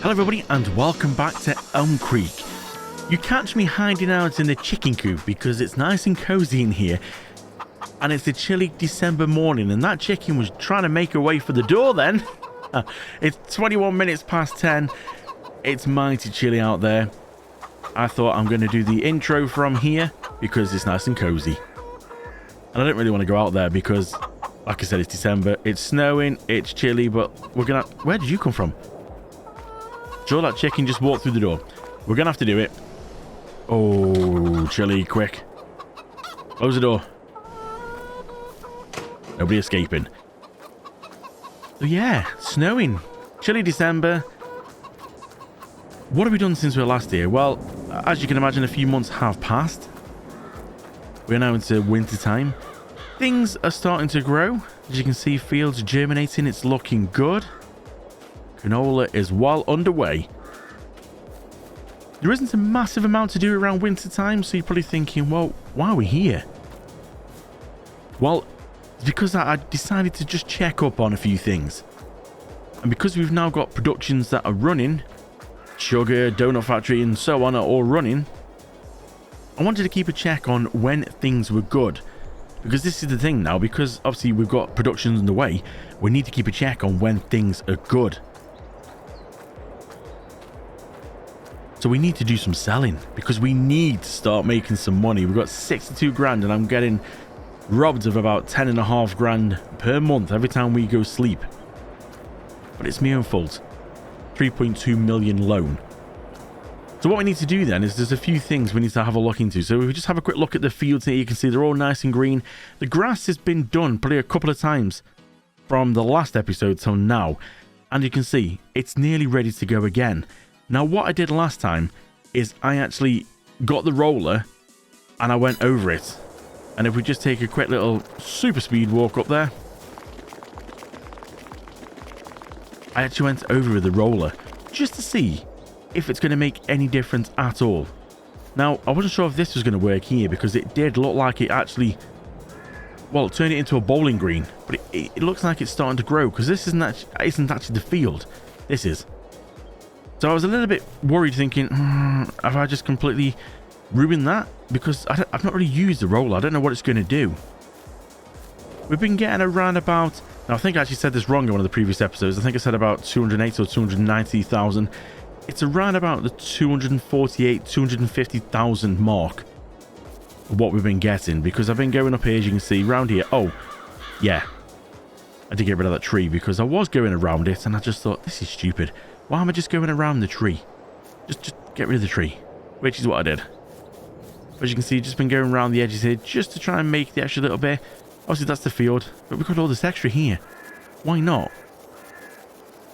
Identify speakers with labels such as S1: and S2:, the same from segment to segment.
S1: Hello everybody and welcome back to Elm Creek. You catch me hiding out in the chicken coop because it's nice and cozy in here, and it's a chilly December morning, and that chicken was trying to make her way for the door then. It's 21 minutes past 10. It's mighty chilly out there. I thought I'm going to do the intro from here because it's nice and cozy. And I don't really want to go out there because, like I said, it's December. It's snowing, it's chilly, but we're going to... Where did you come from? Sure, that chicken just walked through the door. We're going to have to do it. Oh, chilly, quick. Close the door. Nobody escaping. So yeah, snowing. Chilly December. What have we done since we were last here? Well, as you can imagine, a few months have passed. We're now into winter time. Things are starting to grow. As you can see, fields are germinating. It's looking good. Canola is well underway. There isn't a massive amount to do around winter time, so you're probably thinking, well, why are we here? Well, it's because I decided to just check up on a few things. And because we've now got productions that are running, sugar, donut factory and so on are all running, I wanted to keep a check on when things were good. Because this is the thing now, because obviously we've got productions underway, we need to keep a check on when things are good. So we need to do some selling because we need to start making some money. We've got 62 grand and I'm getting robbed of about 10.5 grand per month every time we go sleep. But it's my own fault. 3.2 million loan. So what we need to do then is there's a few things we need to have a look into. So if we just have a quick look at the fields here, you can see they're all nice and green. The grass has been done probably a couple of times from the last episode till now. And you can see it's nearly ready to go again. Now, what I did last time is I actually got the roller and I went over it. And if we just take a quick little super speed walk up there, I actually went over with the roller just to see if it's going to make any difference at all. Now, I wasn't sure if this was going to work here because it did look like it actually, well, turned it into a bowling green. But it looks like it's starting to grow because this isn't actually the field. This is. So I was a little bit worried thinking, have I just completely ruined that? Because I've not really used the roller. I don't know what it's going to do. We've been getting around about... Now, I think I actually said this wrong in one of the previous episodes. I think I said about 280 or 290,000. It's around about the 248, 250,000 mark of what we've been getting. Because I've been going up here, as you can see, around here. Oh, yeah. I did get rid of that tree because I was going around it and I just thought, this is stupid. Why am I just going around the tree? Just get rid of the tree. Which is what I did. As you can see, just been going around the edges here just to try and make the extra little bit. Obviously, that's the field. But we've got all this extra here. Why not?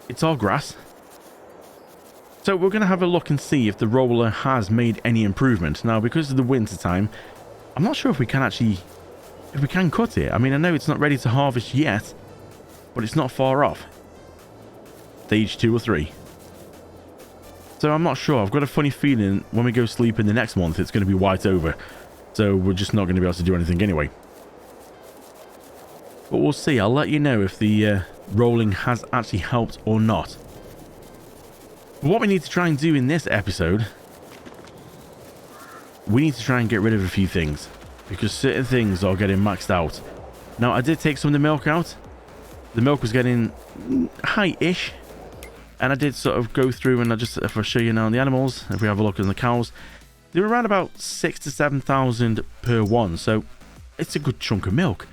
S1: It's all grass. So we're going to have a look and see if the roller has made any improvement. Now, because of the winter time, I'm not sure if we can actually... If we can cut it. I mean, I know it's not ready to harvest yet. But it's not far off. Stage 2 or 3. So I'm not sure. I've got a funny feeling when we go sleep in the next month, it's going to be white over. So we're just not going to be able to do anything anyway. But we'll see. I'll let you know if the rolling has actually helped or not. But what we need to try and do in this episode, we need to try and get rid of a few things. Because certain things are getting maxed out. Now, I did take some of the milk out. The milk was getting high-ish. And I did sort of go through and if I show you now on the animals, if we have a look at the cows, they were around about 6,000 to 7,000 per one. So it's a good chunk of milk.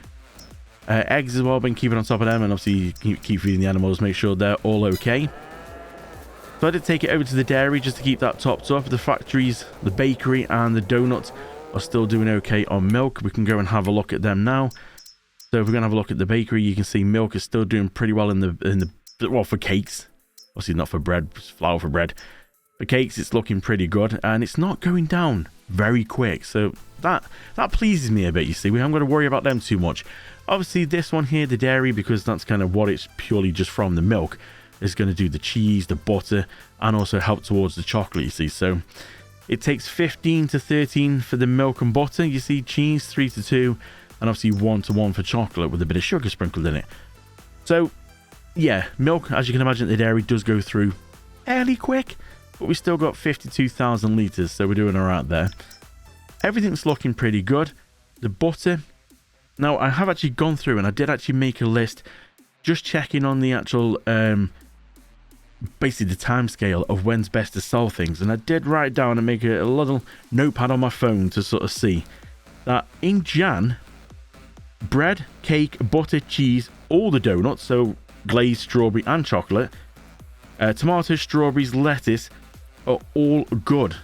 S1: Eggs as well, been keeping on top of them and obviously keep feeding the animals, make sure they're all okay. So I did take it over to the dairy just to keep that topped up. The factories, the bakery and the donuts are still doing okay on milk. We can go and have a look at them now. So if we're going to have a look at the bakery, you can see milk is still doing pretty well in the well, for cakes. Obviously not for bread, it's flour for bread. For cakes, it's looking pretty good, and it's not going down very quick. So that pleases me a bit, you see. We haven't got to worry about them too much. Obviously, this one here, the dairy, because that's kind of what it's purely just from the milk, is going to do the cheese, the butter, and also help towards the chocolate, you see. So it takes 15 to 13 for the milk and butter. You see, cheese, 3 to 2, and obviously 1 to 1 for chocolate with a bit of sugar sprinkled in it. So yeah, milk, as you can imagine, the dairy does go through fairly quick, but we still got 52,000 litres, so we're doing all right there. Everything's looking pretty good. The butter. Now, I have actually gone through and I did actually make a list just checking on the actual, basically the time scale of when's best to sell things. And I did write down and make a little notepad on my phone to sort of see that in Jan, bread, cake, butter, cheese, all the donuts, so glazed, strawberry and chocolate, tomatoes, strawberries, lettuce are all good.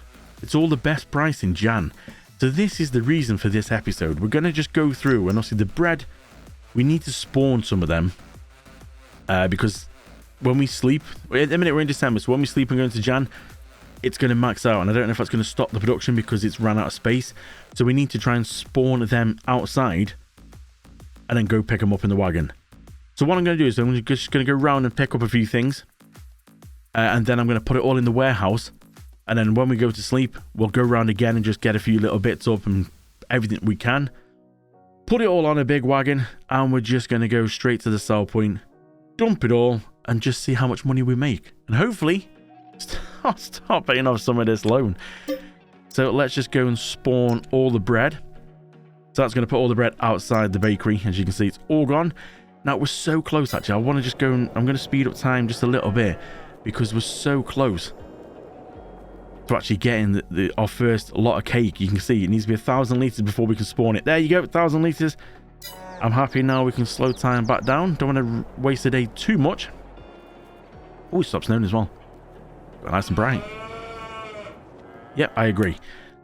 S1: It's all the best price in Jan. So this is the reason for this episode. We're going to just go through, and obviously the bread, we need to spawn some of them because when we sleep, at the minute we're in December, so when we sleep and go into Jan, it's going to max out, and I don't know if that's going to stop the production because it's run out of space. So we need to try and spawn them outside and then go pick them up in the wagon. So what I'm going to do is I'm just going to go around and pick up a few things, and then I'm going to put it all in the warehouse. And then when we go to sleep, we'll go around again and just get a few little bits up and everything we can. Put it all on a big wagon, and we're just going to go straight to the sell point, dump it all, and just see how much money we make. And hopefully, start paying off some of this loan. So let's just go and spawn all the bread. So that's going to put all the bread outside the bakery. As you can see, it's all gone. Now, we're so close, actually. I want to just go and I'm going to speed up time just a little bit because we're so close to actually getting our first lot of cake. You can see it needs to be 1,000 litres before we can spawn it. There you go, 1,000 litres. I'm happy now we can slow time back down. Don't want to waste the day too much. Oh, it stops snowing as well. Got nice and bright. Yep, I agree.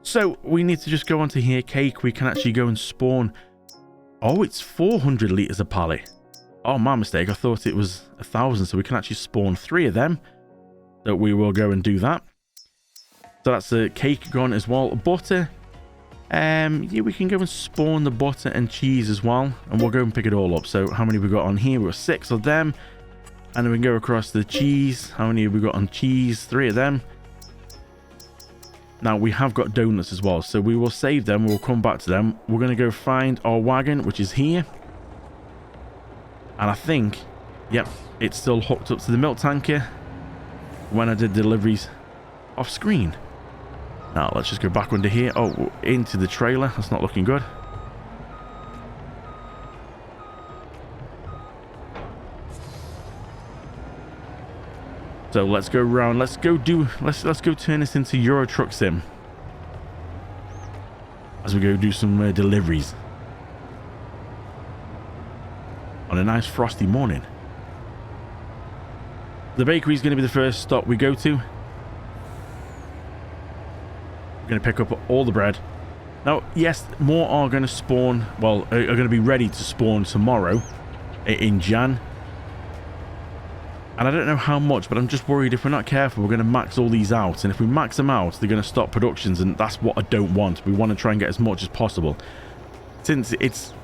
S1: So we need to just go onto here. Cake, we can actually go and spawn. Oh, it's 400 litres a pallet. Oh, my mistake. I thought it was 1,000. So we can actually spawn 3 of them. So we will go and do that. So that's the cake gone as well. Butter. Yeah, we can go and spawn the butter and cheese as well. And we'll go and pick it all up. So how many we got on here? We've got 6 of them. And then we can go across the cheese. How many have we got on cheese? 3 of them. Now, we have got donuts as well. So we will save them. We'll come back to them. We're going to go find our wagon, which is here. And I think, yep, it's still hooked up to the milk tanker when I did deliveries off screen. Now, let's just go back under here. Oh, into the trailer. That's not looking good. So let's go around. Let's go turn this into Euro Truck Sim as we go do some deliveries on a nice frosty morning. The bakery is going to be the first stop we go to. We're going to pick up all the bread. Now, yes, more are going to spawn. Well, are going to be ready to spawn tomorrow in Jan. And I don't know how much, but I'm just worried if we're not careful, we're going to max all these out. And if we max them out, they're going to stop productions. And that's what I don't want. We want to try and get as much as possible. Since it's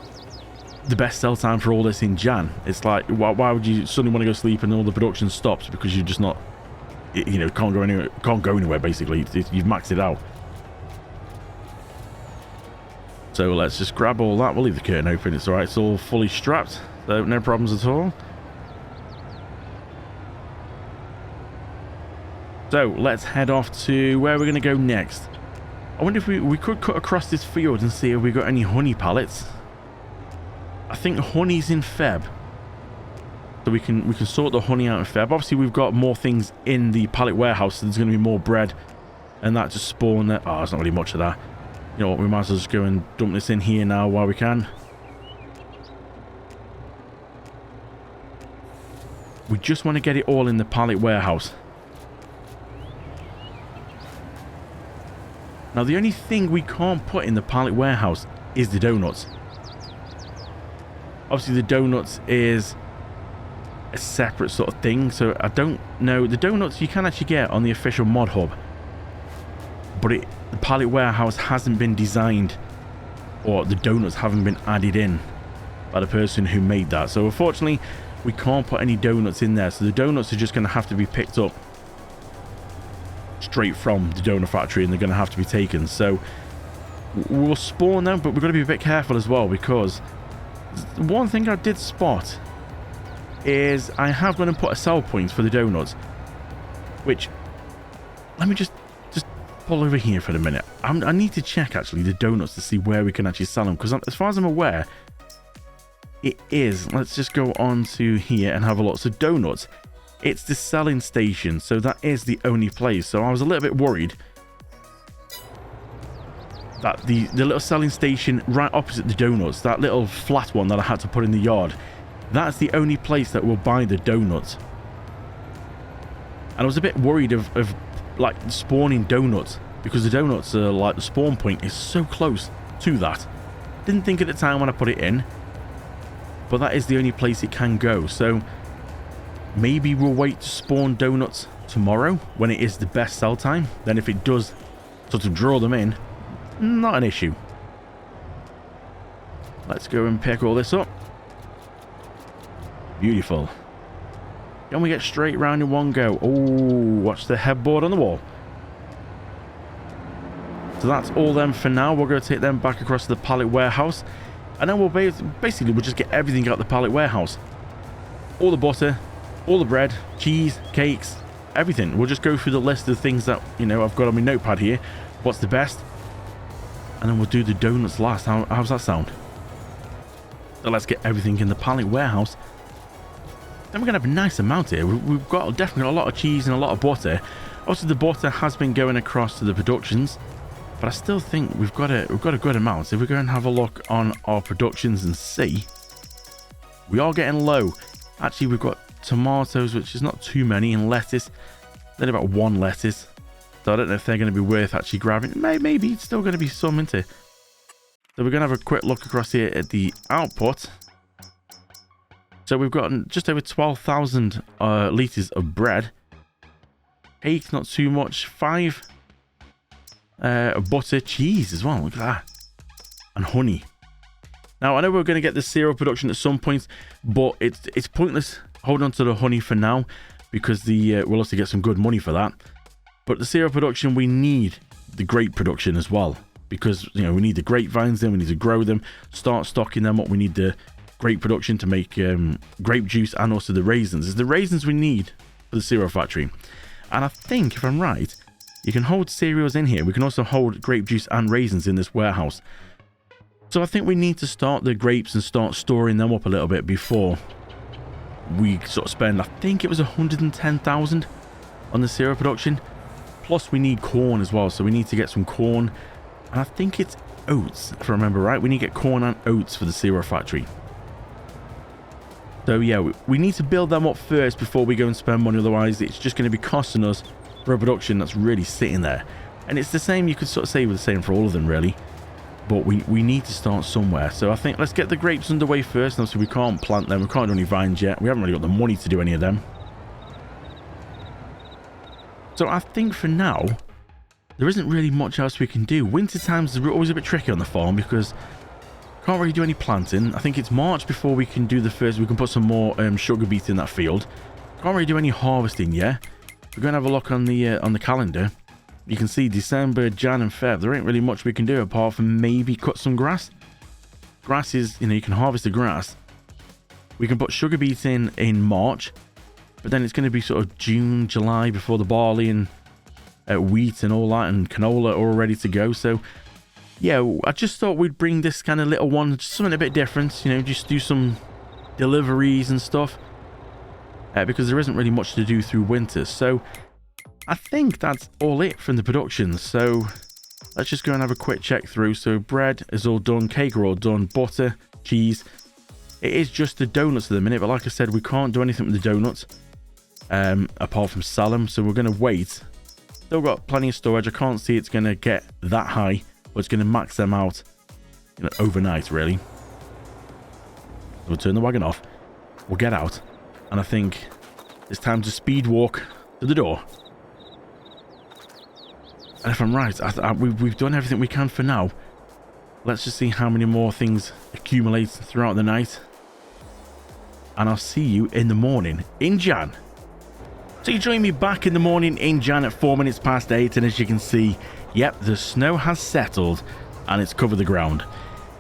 S1: the best sell time for all this in Jan, it's like, why would you suddenly want to go sleep and all the production stops because you're just not, you know, can't go anywhere basically. You've maxed it out. So let's just grab all that. We'll leave the curtain open. It's all right. It's all fully strapped. So no problems at all. So let's head off to where we're going to go next. I wonder if we could cut across this field and see if we got any honey pallets. I think honey's in Feb. So we can sort the honey out in Feb. Obviously, we've got more things in the pallet warehouse. So there's going to be more bread. And that just spawn there. Oh, there's not really much of that. You know what? We might as well just go and dump this in here now while we can. We just want to get it all in the pallet warehouse. Now, the only thing we can't put in the pallet warehouse is the donuts. Obviously, the donuts is a separate sort of thing. So, I don't know. The donuts you can actually get on the official mod hub. But the pallet warehouse hasn't been designed, or the donuts haven't been added in by the person who made that. So, unfortunately, we can't put any donuts in there. So, the donuts are just going to have to be picked up straight from the donut factory, and they're going to have to be taken. So we'll spawn them, but we've got to be a bit careful as well, because one thing I did spot is I have gone and put a sell point for the donuts, which, let me just pull over here for a minute. I need to check actually the donuts to see where we can actually sell them, because as far as I'm aware, it is. Let's just go on to here and have a look. So donuts, it's the selling station, so that is the only place. So I was a little bit worried that the little selling station right opposite the donuts, that little flat one that I had to put in the yard, that's the only place that will buy the donuts. And I was a bit worried of like spawning donuts, because the donuts are like, the spawn point is so close to that. Didn't think at the time when I put it in, but that is the only place it can go. So maybe we'll wait to spawn donuts tomorrow when it is the best sell time. Then if it does sort of draw them in, not an issue. Let's go and pick all this up. Beautiful. Can we get straight round in one go? Oh, watch the headboard on the wall. So that's all them for now. We're going to take them back across to the Palate Warehouse, and then we'll basically we'll just get everything out the Palate Warehouse. All the butter, all the bread, cheese, cakes, everything. We'll just go through the list of things that, you know, I've got on my notepad here. What's the best? And then we'll do the donuts last. How's that sound? So let's get everything in the Palate Warehouse. Then we're going to have a nice amount here. We've got definitely a lot of cheese and a lot of butter. Also, the butter has been going across to the productions, but I still think we've got a good amount. So if we go and have a look on our productions and see, we are getting low. Actually, we've got tomatoes, which is not too many, and lettuce. Then about one lettuce. So I don't know if they're going to be worth actually grabbing. Maybe it's still going to be some, isn't it? So we're going to have a quick look across here at the output. So we've got just over 12,000 litres of bread. Cake, not too much. 5 butter, cheese as well. Look at that. And honey. Now, I know we're going to get the cereal production at some point, but it's pointless holding on to the honey for now, because we'll also get some good money for that. But the cereal production, we need the grape production as well, because, you know, we need the grapevines, then we need to grow them, start stocking them up. We need the grape production to make grape juice, and also the raisins. It's the raisins we need for the cereal factory. And I think, if I'm right, you can hold cereals in here. We can also hold grape juice and raisins in this warehouse. So I think we need to start the grapes and start storing them up a little bit before we sort of spend, I think it was 110,000 on the cereal production. Plus we need corn as well, so we need to get some corn. And I think it's oats, if I remember right. We need to get corn and oats for the cereal factory. So yeah, we need to build them up first before we go and spend money. Otherwise, it's just going to be costing us for a production that's really sitting there. And it's the same, you could sort of say, with the same for all of them, really. But we need to start somewhere. So I think let's get the grapes underway first. Obviously, we can't plant them. We can't do any vines yet. We haven't really got the money to do any of them. So I think for now, there isn't really much else we can do. Winter times are always a bit tricky on the farm, because can't really do any planting. I think it's March before we can do the first. We can put some more sugar beet in that field. Can't really do any harvesting yet. We're going to have a look on the calendar. You can see December, Jan and Feb. There ain't really much we can do apart from maybe cut some grass. Grass is, you know, you can harvest the grass. We can put sugar beet in March, but then it's going to be sort of June, July before the barley and wheat and all that and canola are all ready to go. So yeah, I just thought we'd bring this kind of little one, just something a bit different, you know, just do some deliveries and stuff, because there isn't really much to do through winter. So I think that's all it from the production. So let's just go and have a quick check through. So bread is all done, cake are all done, butter, cheese. It is just the donuts at the minute, but like I said, we can't do anything with the donuts apart from sell them. So we're going to wait. Still got plenty of storage. I can't see it's going to get that high, but it's going to max them out, you know, overnight, really. So we'll turn the wagon off. We'll get out. And I think it's time to speed walk to the door. And if I'm right, we've done everything we can for now. Let's just see how many more things accumulate throughout the night. And I'll see you in the morning in Jan. So you join me back in the morning in Jan at 8 minutes past, and as you can see, yep, the snow has settled and it's covered the ground.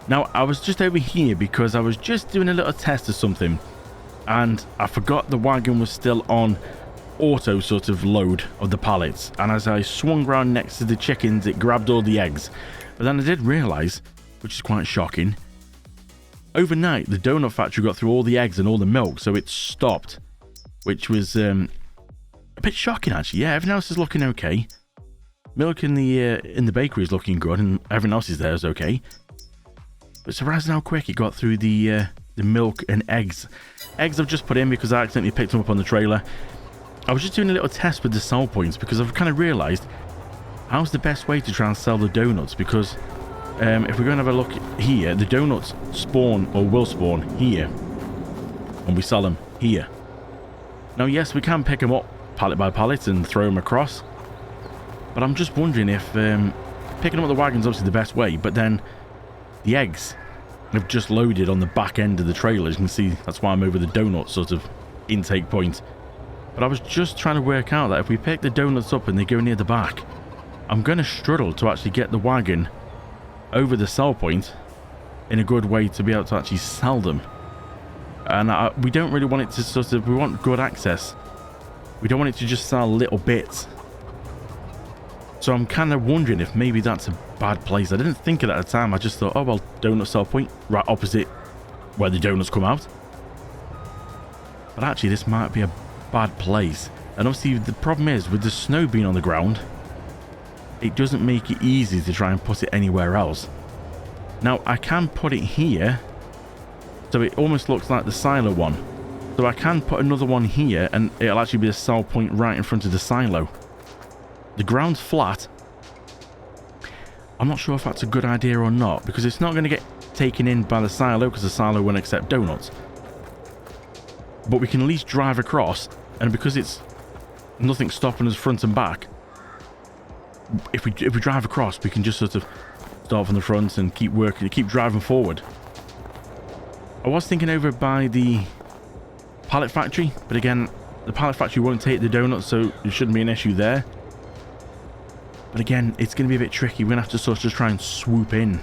S1: Now, I was just over here because I was just doing a little test of something, and I forgot the wagon was still on auto sort of load of the pallets, and as I swung round next to the chickens, it grabbed all the eggs. But then I did realise, which is quite shocking, overnight the donut factory got through all the eggs and all the milk, so it stopped, which was a bit shocking actually. Yeah, everything else is looking okay. Milk in the bakery is looking good, and everything else is there is okay. But surprising how quick it got through the milk and eggs. Eggs I've just put in because I accidentally picked them up on the trailer. I was just doing a little test with the sell points because I've kind of realised how's the best way to try and sell the donuts, because if we're going to have a look here, the donuts spawn or will spawn here and we sell them here. Now yes, we can pick them up pallet by pallet and throw them across, but I'm just wondering if picking up the wagon's obviously the best way, but then the eggs have just loaded on the back end of the trailer. As you can see, that's why I'm over the donut sort of intake point. But I was just trying to work out that if we pick the donuts up and they go near the back, I'm going to struggle to actually get the wagon over the sell point in a good way to be able to actually sell them. And we don't really want it to sort of, we want good access. We don't want it to just sell little bits. So I'm kind of wondering if maybe that's a bad place. I didn't think of that at the time. I just thought, oh well, donut sell point right opposite where the donuts come out. But actually this might be a bad place. And obviously the problem is with the snow being on the ground, it doesn't make it easy to try and put it anywhere else. Now I can put it here, so it almost looks like the silo one. So I can put another one here and it'll actually be a sell point right in front of the silo. The ground's flat. I'm not sure if that's a good idea or not, because it's not going to get taken in by the silo because the silo won't accept donuts. But we can at least drive across, and because it's nothing stopping us front and back, if we drive across, we can just sort of start from the front and keep working, keep driving forward. I was thinking over by the pallet factory, but again, the pallet factory won't take the donuts, so there shouldn't be an issue there. But again, it's going to be a bit tricky. We're going to have to sort of just try and swoop in.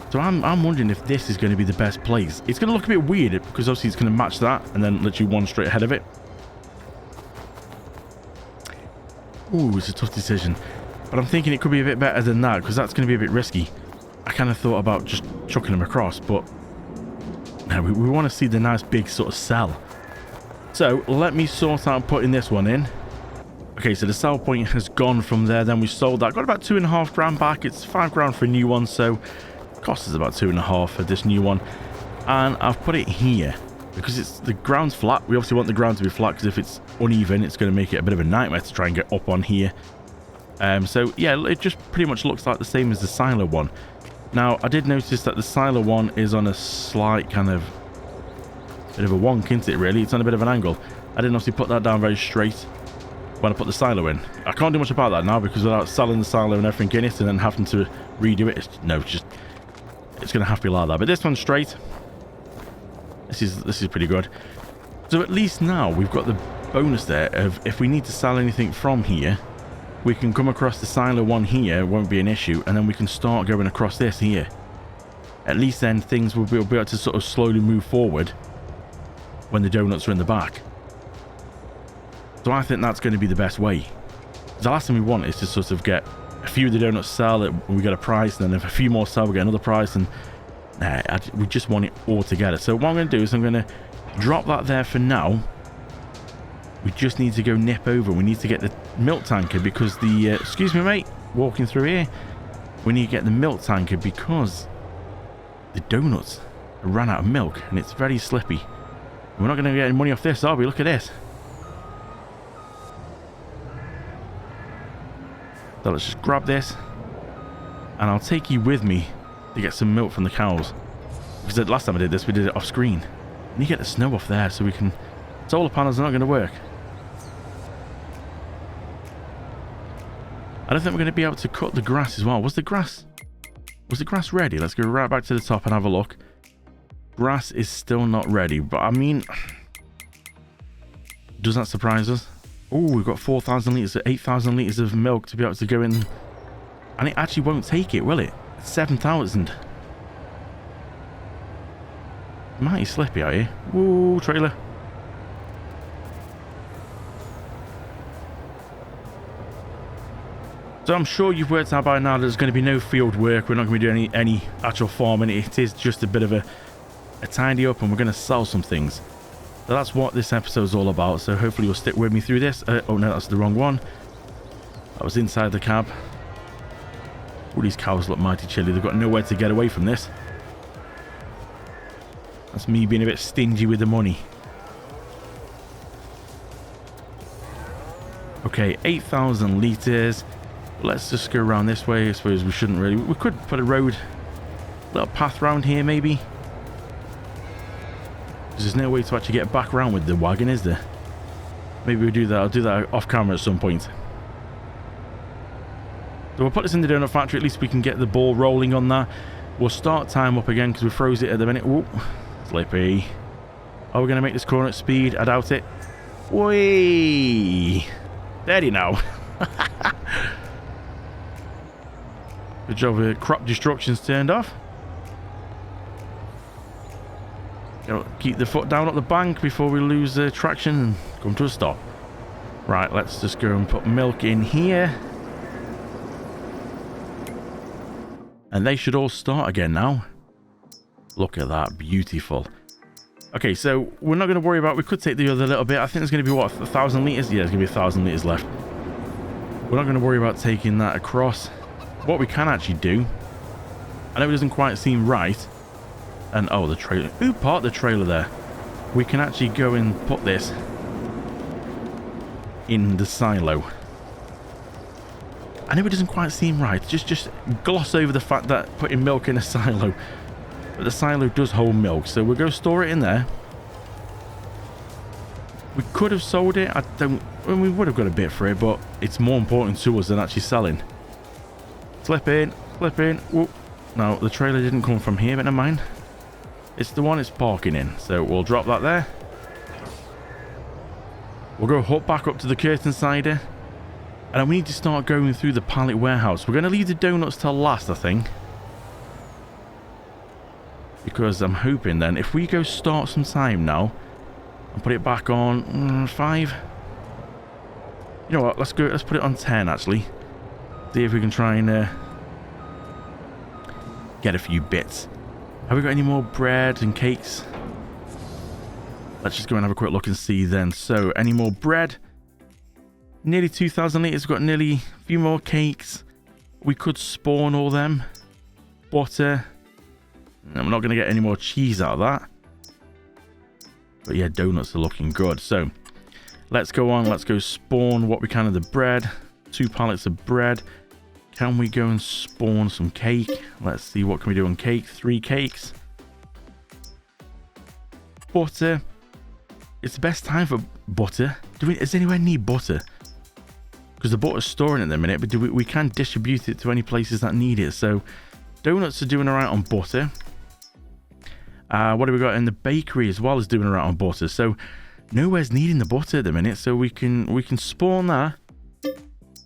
S1: So I'm wondering if this is going to be the best place. It's going to look a bit weird because obviously it's going to match that and then literally one straight ahead of it. Ooh, it's a tough decision. But I'm thinking it could be a bit better than that because that's going to be a bit risky. I kind of thought about just chucking them across, but no, we want to see the nice big sort of cell. So let me sort out putting this one in. Okay, so the sell point has gone from there. Then we sold that. Got about £2.5 back. It's £5 for a new one, so cost us about £2.5 for this new one. And I've put it here because the ground's flat. We obviously want the ground to be flat because if it's uneven, it's going to make it a bit of a nightmare to try and get up on here. So yeah, it just pretty much looks like the same as the silo one. Now I did notice that the silo one is on a slight kind of bit of a wonk, isn't it? Really, it's on a bit of an angle. I didn't obviously put that down very straight when I put the silo in. I can't do much about that now because without selling the silo and everything in it and then having to redo it, it's going to have to be like that. But this one's straight. This is pretty good. So at least now we've got the bonus there of if we need to sell anything from here, we can come across the silo one here, it won't be an issue, and then we can start going across this here. At least then things will be able to sort of slowly move forward when the donuts are in the back. So I think that's going to be the best way. The last thing we want is to sort of get a few of the donuts sell it, we get a price, and then if a few more sell, we get another price, and we just want it all together. So what I'm going to do is I'm going to drop that there for now. We just need to go nip over. We need to get the milk tanker because the... excuse me, mate. Walking through here. We need to get the milk tanker because the donuts ran out of milk and it's very slippy. We're not going to get any money off this, are we? Look at this. So let's just grab this and I'll take you with me to get some milk from the cows. Because the last time I did this, we did it off screen. We need to get the snow off there so we can... Solar panels are not going to work. I don't think we're going to be able to cut the grass as well. Was the grass ready? Let's go right back to the top and have a look. Grass is still not ready, but I mean, does that surprise us? Oh, we've got 4,000 litres, 8,000 litres of milk to be able to go in. And it actually won't take it, will it? 7,000. Mighty slippy out here. Woo, trailer. So I'm sure you've worked out by now that there's going to be no field work. We're not going to be doing any actual farming. It is just a bit of a tidy up, and we're going to sell some things. So that's what this episode is all about. So hopefully you'll stick with me through this. Oh no, that's the wrong one. That was inside the cab. All these cows look mighty chilly. They've got nowhere to get away from this. That's me being a bit stingy with the money. Okay, 8,000 litres. Let's just go around this way. I suppose we shouldn't really. We could put a road, little path round here maybe. Because there's no way to actually get back around with the wagon, is there? Maybe we'll do that. I'll do that off camera at some point. So we'll put this in the donut factory. At least we can get the ball rolling on that. We'll start time up again because we froze it at the minute. Whoop. Slippy. Are we going to make this corner at speed? I doubt it. Whee! Steady now. Good job, crop destruction's turned off. Keep the foot down at the bank before we lose traction and come to a stop. Right, let's just go and put milk in here. And they should all start again now. Look at that, beautiful. Okay, so we're not going to worry about, we could take the other little bit. I think there's going to be, what, 1,000 litres? Yeah, there's going to be 1,000 litres left. We're not going to worry about taking that across. What we can actually do, I know it doesn't quite seem right. And, oh, the trailer. Who parked the trailer there? We can actually go and put this in the silo. I know it doesn't quite seem right. Just gloss over the fact that putting milk in a silo. But the silo does hold milk, so we'll go store it in there. We could have sold it. We would have got a bit for it, but it's more important to us than actually selling. Slip in, slip in. Whoop. No, the trailer didn't come from here, but never mind. It's the one it's parking in, so we'll drop that there. We'll go hop back up to the curtain cider. And we need to start going through the pallet warehouse. We're going to leave the donuts till last, I think. Because I'm hoping then, if we go start some time now, and put it back on 5. You know what, let's put it on 10 actually. See if we can try and get a few bits. Have we got any more bread and cakes? Let's just go and have a quick look and see then. So, any more bread? Nearly 2,000 litres. We've got nearly a few more cakes. We could spawn all them. Butter. I'm not going to get any more cheese out of that. But yeah, donuts are looking good. So, let's go on. Let's go spawn what we can of the bread. 2 pallets of bread. Can we go and spawn some cake? Let's see, what can we do on cake? 3 cakes. Butter. It's the best time for butter. Does anyone need butter? Because the butter's storing at the minute, but we can distribute it to any places that need it. So, donuts are doing alright on butter. What have we got in the bakery as well as doing alright on butter? So, nowhere's needing the butter at the minute, so we can spawn that.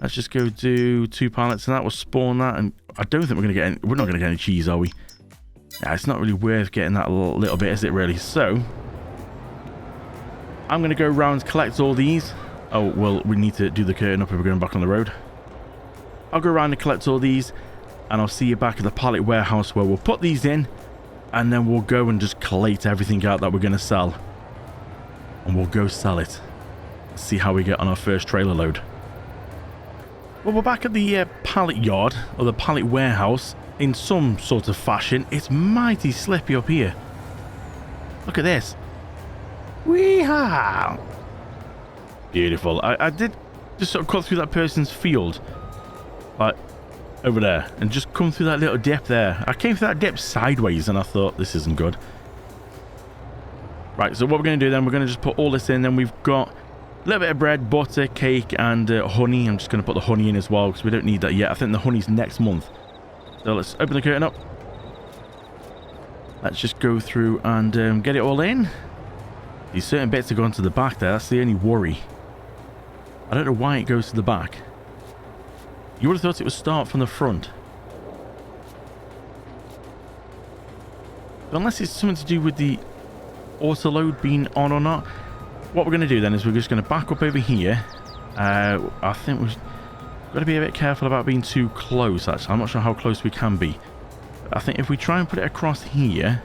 S1: Let's just go do 2 pallets and that will spawn that, and I don't think we're not gonna get any cheese, are we? Yeah, it's not really worth getting that little bit, is it really? So I'm gonna go around, collect all these. Oh well, we need to do the curtain up if we're going back on the road. I'll go around and collect all these, and I'll see you back at the pallet warehouse where we'll put these in, and then we'll go and just collate everything out that we're gonna sell, and we'll go sell it. See how we get on our first trailer load. Well, we're back at the pallet yard, or the pallet warehouse, in some sort of fashion. It's mighty slippy up here. Look at this. Wee-haw! Beautiful. I did just sort of cut through that person's field, like over there, and just come through that little dip there. I came through that dip sideways, and I thought, this isn't good. Right, so what we're going to do then, we're going to just put all this in, then we've got a little bit of bread, butter, cake, and honey. I'm just going to put the honey in as well, because we don't need that yet. I think the honey's next month. So let's open the curtain up. Let's just go through and get it all in. These certain bits are going to the back there. That's the only worry. I don't know why it goes to the back. You would have thought it would start from the front. But unless it's something to do with the auto load being on or not. What we're going to do then is we're just going to back up over here. I think Got to be a bit careful about being too close, actually. I'm not sure how close we can be. I think if we try and put it across here,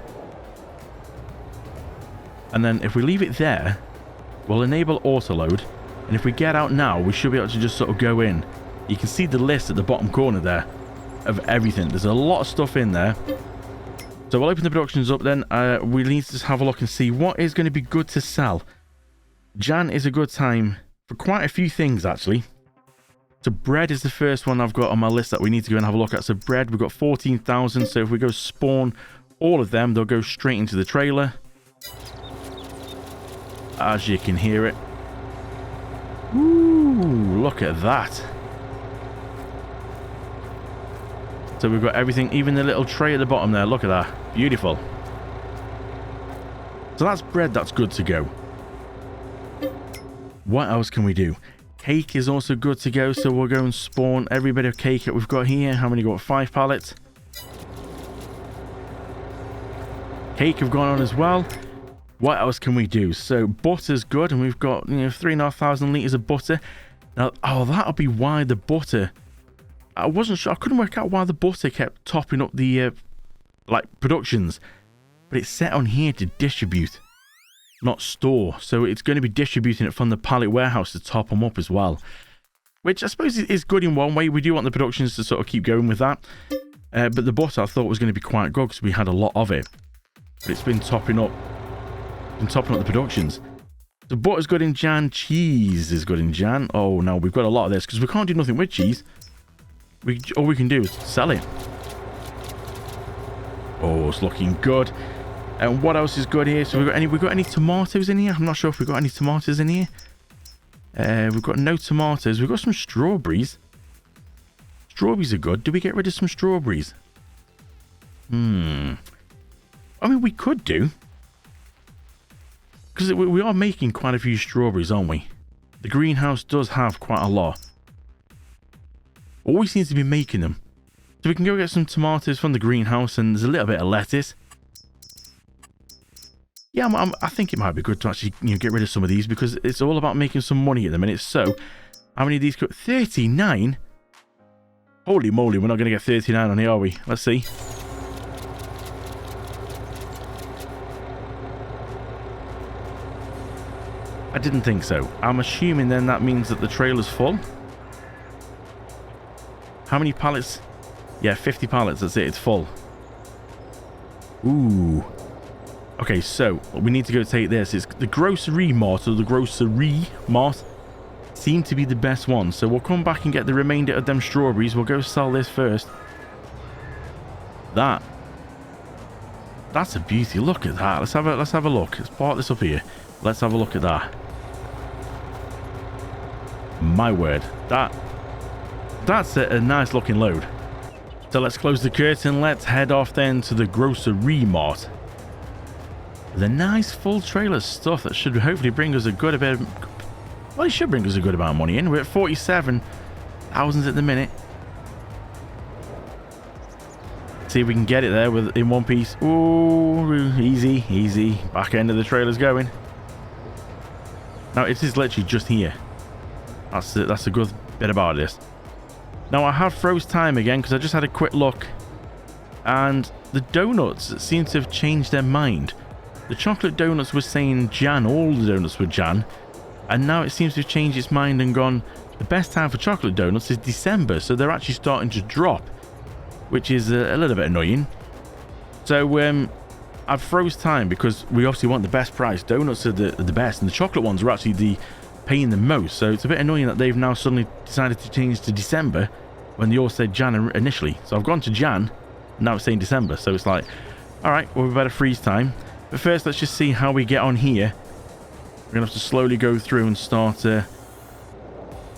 S1: and then if we leave it there, we'll enable auto load. And if we get out now, we should be able to just sort of go in. You can see the list at the bottom corner there of everything. There's a lot of stuff in there. So we'll open the productions up then. We need to just have a look and see what is going to be good to sell. Jan is a good time for quite a few things, actually. So bread is the first one I've got on my list that we need to go and have a look at. So bread, we've got 14,000. So if we go spawn all of them, they'll go straight into the trailer. As you can hear it. Ooh, look at that. So we've got everything, even the little tray at the bottom there. Look at that. Beautiful. So that's bread, that's good to go. What else can we do? Cake is also good to go, so we'll go and spawn every bit of cake that we've got here. How many got? 5 pallets. Cake have gone on as well. What else can we do? So butter's good, and we've got 3,500 litres of butter. Now, oh, that'll be why the butter. I wasn't sure. I couldn't work out why the butter kept topping up the like productions, but it's set on here to distribute, not store. So it's going to be distributing it from the Palate Warehouse to top them up as well, which I suppose is good in one way. We do want the productions to sort of keep going with that, but the butter I thought was going to be quite good because we had a lot of it, but it's been topping up the productions. The butter's good in Jan. Cheese is good in Jan. Oh no, we've got a lot of this because we can't do nothing with cheese. All we can do is sell it. Oh, it's looking good. And what else is good here? So we've got any tomatoes in here? I'm not sure if we've got any tomatoes in here. We've got no tomatoes. We've got some strawberries. Strawberries are good. Do we get rid of some strawberries? I mean, we could do. Because we are making quite a few strawberries, aren't we? The greenhouse does have quite a lot. Always seems to be making them. So we can go get some tomatoes from the greenhouse, and there's a little bit of lettuce. Yeah, I think it might be good to actually get rid of some of these because it's all about making some money at the minute. So, how many of these? 39? Holy moly, we're not going to get 39 on here, are we? Let's see. I didn't think so. I'm assuming then that means that the trailer's full. How many pallets? Yeah, 50 pallets. That's it. It's full. Ooh. Okay, so we need to go take this. It's the grocery mart, or the grocery mart seem to be the best one. So we'll come back and get the remainder of them strawberries. We'll go sell this first. That's a beauty. Look at that. Let's have a look. Let's park this up here. Let's have a look at that. My word. That's a nice looking load. So let's close the curtain. Let's head off then to the grocery mart. The nice full trailer stuff that should hopefully bring us a good bit of, well, it should bring us a good amount of money in. We're at 47,000 at the minute. See if we can get it there in one piece. Ooh, easy. Back end of the trailer's going. Now it is literally just here. That's a good bit about this. Now I have froze time again because I just had a quick look, and the donuts seem to have changed their mind. The chocolate donuts were saying Jan, all the donuts were Jan, and now it seems to have changed its mind and gone, the best time for chocolate donuts is December, so they're actually starting to drop, which is a little bit annoying. So I've froze time because we obviously want the best price. Donuts are the best, and the chocolate ones are actually paying the most, so it's a bit annoying that they've now suddenly decided to change to December when they all said Jan initially. So I've gone to Jan, and now it's saying December, so it's like, alright, well, we better freeze time. But first, let's just see how we get on here. We're going to have to slowly go through and start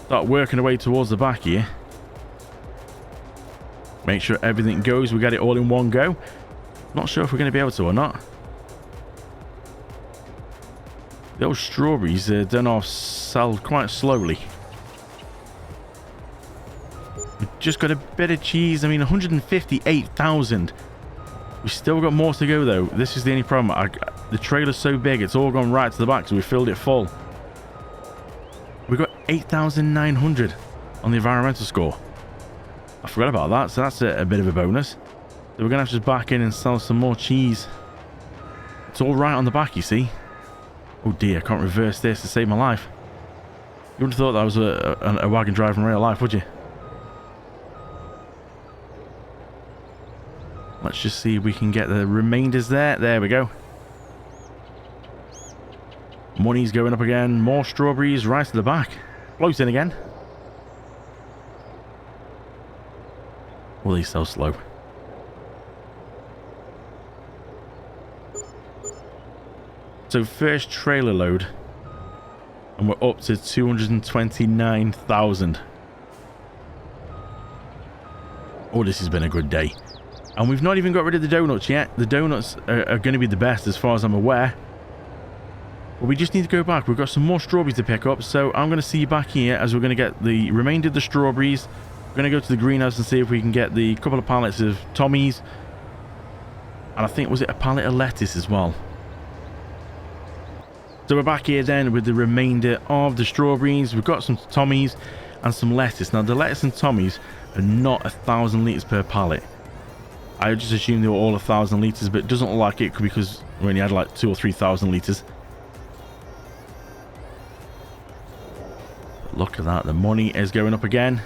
S1: working our way towards the back here. Make sure everything goes. We get it all in one go. Not sure if we're going to be able to or not. Those strawberries don't sell quite slowly. We've just got a bit of cheese. I mean, 158,000. We've still got more to go, though. This is the only problem. The trailer's so big, it's all gone right to the back, so we filled it full. We've got 8,900. on the environmental score. I forgot about that, so that's a bit of a bonus. So we're going to have to just back in and sell some more cheese. It's all right on the back, you see. Oh dear, I can't reverse this to save my life. You wouldn't have thought that was a wagon driver in real life, would you? Let's just see if we can get the remainders there. There we go. Money's going up again. More strawberries right to the back. Close in again. Well, he's so slow. So first trailer load. And we're up to 229,000. Oh, this has been a good day. And we've not even got rid of the donuts yet. The donuts are going to be the best as far as I'm aware. But we just need to go back. We've got some more strawberries to pick up. So I'm going to see you back here as we're going to get the remainder of the strawberries. We're going to go to the greenhouse and see if we can get the couple of pallets of Tommies. And I think, was it a pallet of lettuce as well? So we're back here then with the remainder of the strawberries. We've got some Tommies and some lettuce. Now the lettuce and Tommies are not 1,000 litres per pallet. I just assumed they were all 1,000 litres, but it doesn't look like it because we only had like 2,000 or 3,000 litres. Look at that, the money is going up again.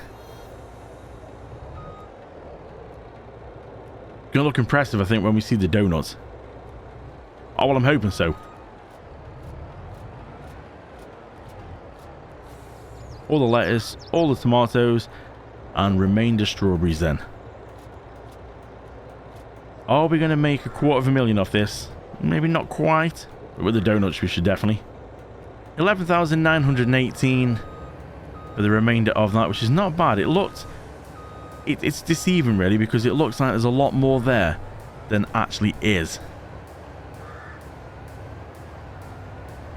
S1: Gonna look impressive, I think, when we see the donuts. Oh, well, I'm hoping so. All the lettuce, all the tomatoes, and remainder strawberries then. Are we going to make 250,000 off this? Maybe not quite, but with the donuts we should definitely. 11,918 for the remainder of that, which is not bad. It looked... It's deceiving really, because it looks like there's a lot more there than actually is.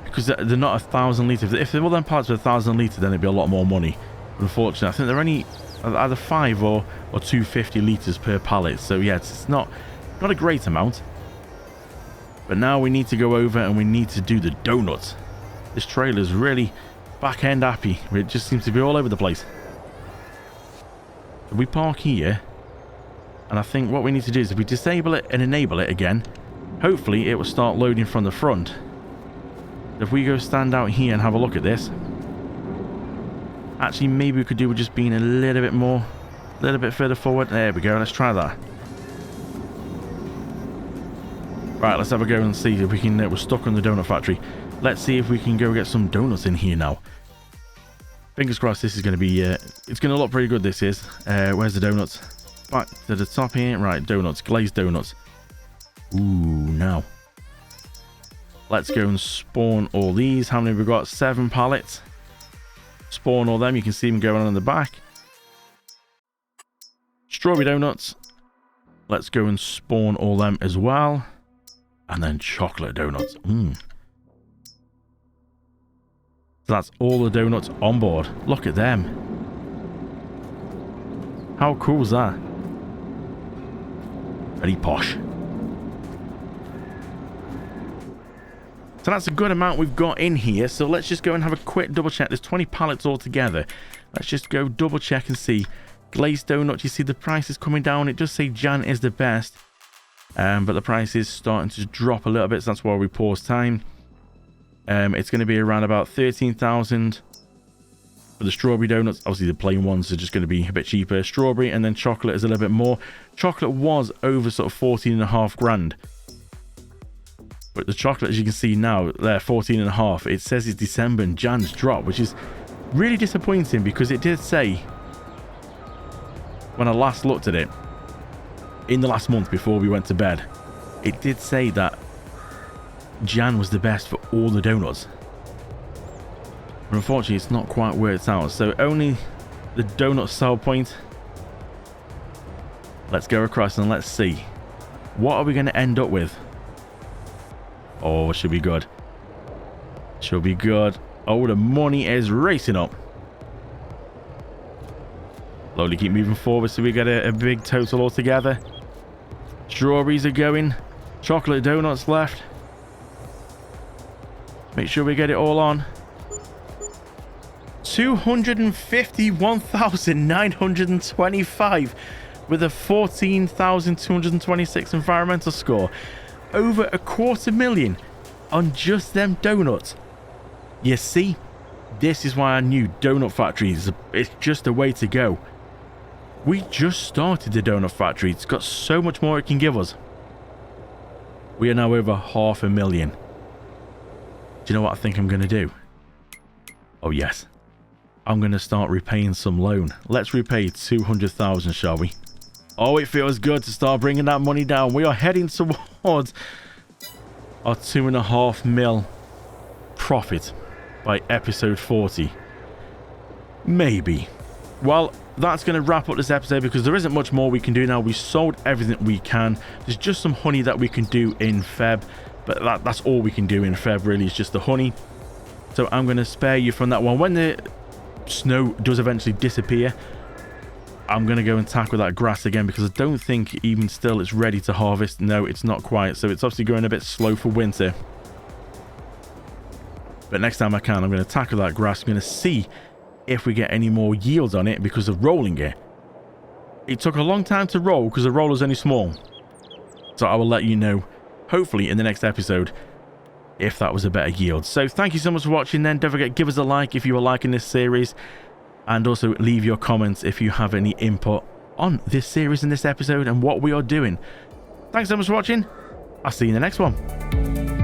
S1: Because they're not 1,000 litres. If they were then parts of 1,000 litres, then it'd be a lot more money. But unfortunately, I think they're only either 5 or 250 litres per pallet. So yeah, it's not a great amount. But now we need to go over and we need to do the donuts. This trailer's really back end happy. It just seems to be all over the place. So we park here. And I think what we need to do is if we disable it and enable it again, hopefully it will start loading from the front. If we go stand out here and have a look at this. Actually, maybe we could do with just being a little bit more, a little bit further forward. There we go. Let's try that. Right, let's have a go and see if we can... we're stuck on the donut factory. Let's see if we can go get some donuts in here now. Fingers crossed this is going to be... it's going to look pretty good, this is. Where's the donuts? Back to the top here. Right, donuts. Glazed donuts. Ooh, now. Let's go and spawn all these. How many have we got? 7 pallets. Spawn all them. You can see them going on in the back. Strawberry donuts. Let's go and spawn all them as well. And then chocolate donuts. So that's all the donuts on board. Look at them. How cool is that? Very posh. So that's a good amount we've got in here. So let's just go and have a quick double check. There's 20 pallets altogether. Let's just go double check and see. Glazed donut, you see the price is coming down. It does say Jan is the best. But the price is starting to drop a little bit. So that's why we pause time. It's going to be around about 13,000 for the strawberry donuts. Obviously the plain ones are just going to be a bit cheaper. Strawberry and then chocolate is a little bit more. Chocolate was over sort of 14.5 grand. But the chocolate, as you can see now, there, 14.5. It says it's December and Jan's drop, which is really disappointing because it did say, when I last looked at it, in the last month before we went to bed, it did say that Jan was the best for all the donuts. But unfortunately, it's not quite worked out. So only the donut sell point. Let's go across and let's see. What are we going to end up with? Oh, it should be good. Should be good. Oh, the money is racing up. Slowly keep moving forward so we get a big total altogether. Strawberries are going. Chocolate donuts left. Make sure we get it all on. 251,925 with a 14,226 environmental score. Over $250,000 on just them donuts. You see, this is why I knew donut factories, it's just a way to go. We just started the donut factory. It's got so much more it can give us. We are now over $500,000. Do you know what I think I'm going to do? Oh yes. I'm going to start repaying some loan. Let's repay 200,000, shall we? Oh, it feels good to start bringing that money down. We are heading towards our 2.5 mil profit by episode 40. Maybe. Well, that's going to wrap up this episode because there isn't much more we can do now. We sold everything we can. There's just some honey that we can do in Feb, but that's all we can do in Feb really, is just the honey. So I'm going to spare you from that one. When the snow does eventually disappear, I'm going to go and tackle that grass again because I don't think even still it's ready to harvest. No, it's not quite. So it's obviously going a bit slow for winter. But next time I can, I'm going to tackle that grass. I'm going to see if we get any more yields on it because of rolling it. It took a long time to roll because the roller's only small. So I will let you know, hopefully in the next episode, if that was a better yield. So thank you so much for watching then. Don't forget, give us a like if you were liking this series. And also leave your comments if you have any input on this series and this episode and what we are doing. Thanks so much for watching. I'll see you in the next one.